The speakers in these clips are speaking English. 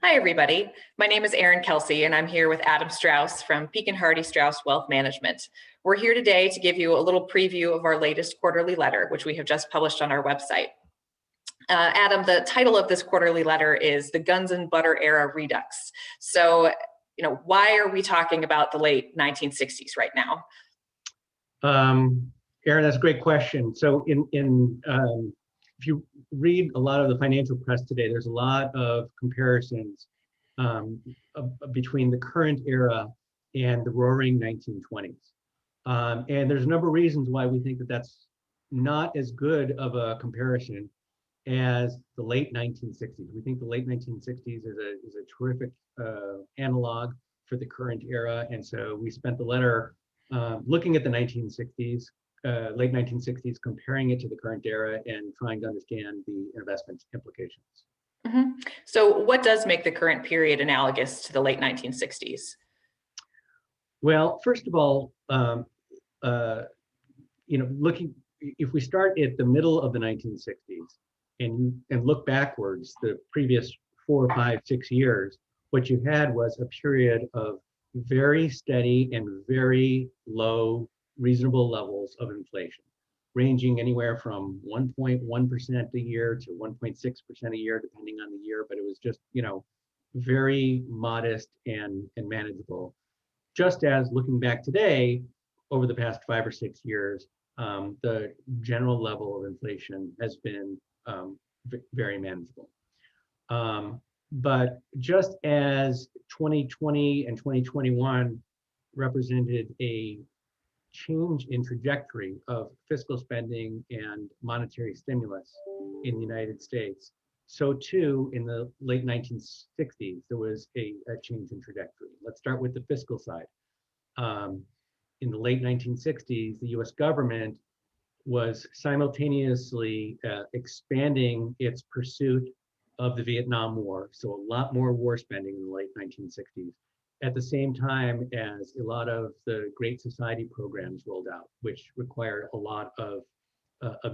Hi, everybody. My name is Erin Kelsey, and I'm here with Adam Strauss from Peak and Hardy Strauss Wealth Management. We're here today to give you a little preview of our latest quarterly letter, which we have just published on our website. Adam, the title of this quarterly letter is The Guns and Butter Era Redux. So, why are we talking about the late 1960s right now? Erin, that's a great question. So if you read a lot of the financial press today, there's a lot of comparisons between the current era and the roaring 1920s. And there's a number of reasons why we think that that's not as good of a comparison as the late 1960s. We think the late 1960s is a terrific analog for the current era. And so we spent the letter looking at the 1960s, late 1960s, comparing it to the current era and trying to understand the investment implications. Mm-hmm. So what does make the current period analogous to the late 1960s? Well, first of all, if we start at the middle of the 1960s and look backwards, the previous 4, 5, 6 years, what you had was a period of very steady and very low, reasonable levels of inflation, ranging anywhere from 1.1% a year to 1.6% a year, depending on the year. But it was just, very modest and manageable. Just as looking back today, over the past 5 or 6 years, the general level of inflation has been very manageable. But just as 2020 and 2021 represented a change in trajectory of fiscal spending and monetary stimulus in the United States, so too in the late 1960s, there was a change in trajectory. Let's start with the fiscal side. In the late 1960s, the US government was simultaneously expanding its pursuit of the Vietnam War, so a lot more war spending in the late 1960s, at the same time as a lot of the Great Society programs rolled out, which required a lot of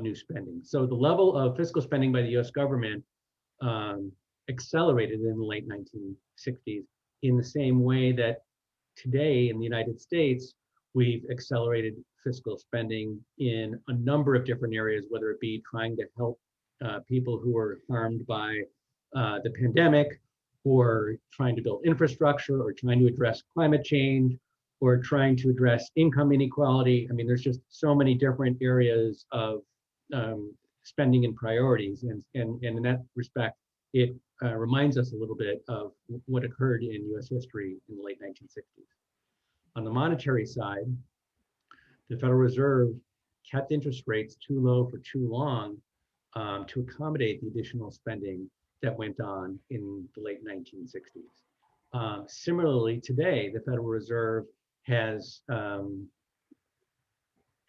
new spending. So the level of fiscal spending by the US government accelerated in the late 1960s in the same way that today in the United States, we've accelerated fiscal spending in a number of different areas, whether it be trying to help people who are harmed by the pandemic, or trying to build infrastructure, or trying to address climate change, or trying to address income inequality. I mean, there's just so many different areas of spending and priorities. And in that respect, it reminds us a little bit of what occurred in US history in the late 1960s. On the monetary side, the Federal Reserve kept interest rates too low for too long to accommodate the additional spending that went on in the late 1960s. Similarly, today, the Federal Reserve has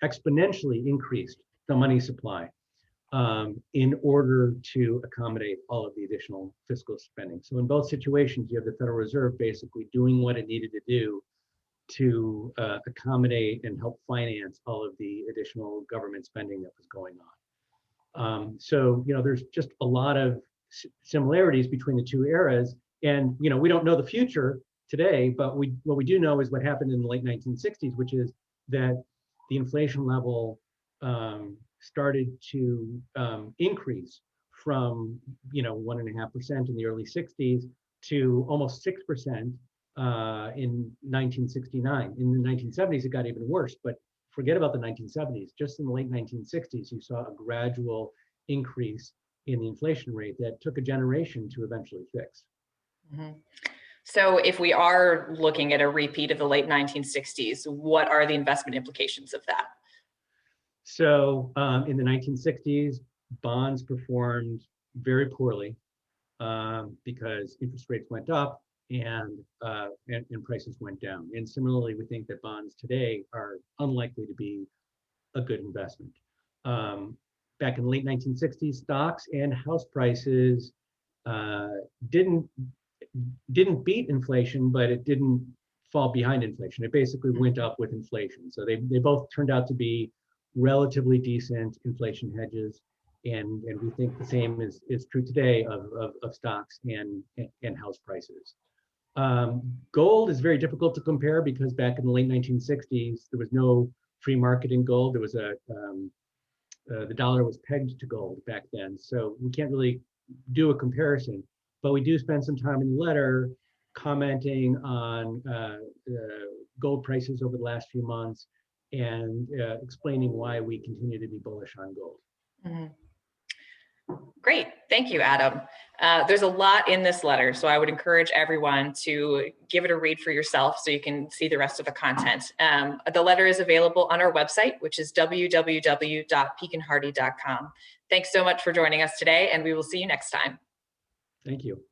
exponentially increased the money supply in order to accommodate all of the additional fiscal spending. So in both situations, you have the Federal Reserve basically doing what it needed to do to accommodate and help finance all of the additional government spending that was going on. So, there's just a lot of similarities between the two eras. And, we don't know the future today, but what we do know is what happened in the late 1960s, which is that the inflation level started to increase from, 1.5% in the early 60s to almost 6% in 1969. In the 1970s, it got even worse, but forget about the 1970s. Just in the late 1960s, you saw a gradual increase in the inflation rate that took a generation to eventually fix. Mm-hmm. So if we are looking at a repeat of the late 1960s, what are the investment implications of that? So in the 1960s, bonds performed very poorly because interest rates went up and prices went down. And similarly, we think that bonds today are unlikely to be a good investment. Back in the late 1960s, stocks and house prices didn't beat inflation, but it didn't fall behind inflation. It basically went up with inflation. So they both turned out to be relatively decent inflation hedges. And we think the same is true today of stocks and house prices. Gold is very difficult to compare because back in the late 1960s, there was no free market in gold. There was the dollar was pegged to gold back then. So we can't really do a comparison, but we do spend some time in the letter commenting on gold prices over the last few months and explaining why we continue to be bullish on gold. Mhm. Great, thank you, Adam. There's a lot in this letter, so I would encourage everyone to give it a read for yourself so you can see the rest of the content. The letter is available on our website, which is www.peakenhardy.com. Thanks so much for joining us today, and we will see you next time. Thank you.